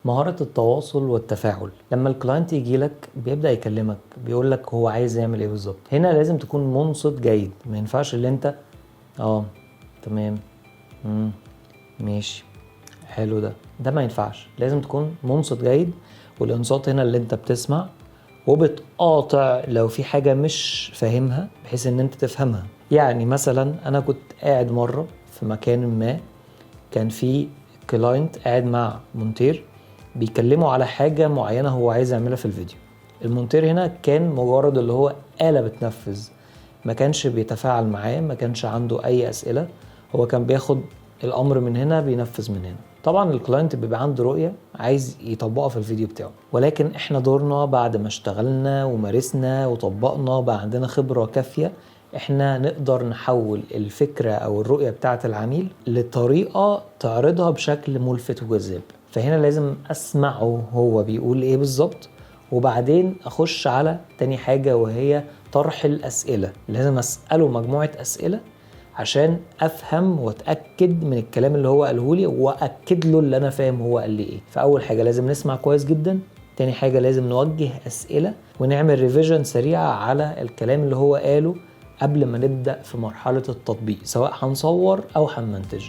مهارة التواصل والتفاعل. لما الكلاينت يجي لك بيبدأ يكلمك بيقول لك هو عايز يعمل ايه بالظبط، هنا لازم تكون منصت جيد. ما ينفعش اللي انت تمام ماشي حلو ده ما ينفعش. لازم تكون منصت جيد، والانصات هنا اللي انت بتسمع وبتقاطع لو في حاجة مش فاهمها بحيث ان انت تفهمها. يعني مثلا انا كنت قاعد مرة في مكان ما، كان في كلاينت قاعد مع مونتير بيكلموا على حاجة معينة هو عايز يعملها في الفيديو. المونتير هنا كان مجرد اللي هو آلة بتنفذ، ما كانش بيتفاعل معاه، ما كانش عنده أي أسئلة، هو كان بياخد الأمر من هنا بينفذ من هنا. طبعا الكلاينت بيبقى عنده رؤية عايز يطبقها في الفيديو بتاعه، ولكن احنا دورنا بعد ما اشتغلنا ومارسنا وطبقنا بقى عندنا خبرة كافية، احنا نقدر نحول الفكرة او الرؤية بتاعة العميل لطريقة تعرضها بشكل ملفت وجذاب. فهنا لازم اسمعه هو بيقول ايه بالظبط، وبعدين اخش على تاني حاجة وهي طرح الاسئلة. لازم اسأله مجموعة اسئلة عشان افهم واتاكد من الكلام اللي هو قاله لي، واكد له اللي انا فاهم هو قال لي ايه. فاول حاجه لازم نسمع كويس جدا، تاني حاجه لازم نوجه اسئله ونعمل ريفيجن سريعه على الكلام اللي هو قاله قبل ما نبدا في مرحله التطبيق، سواء هنصور او هنمنتج.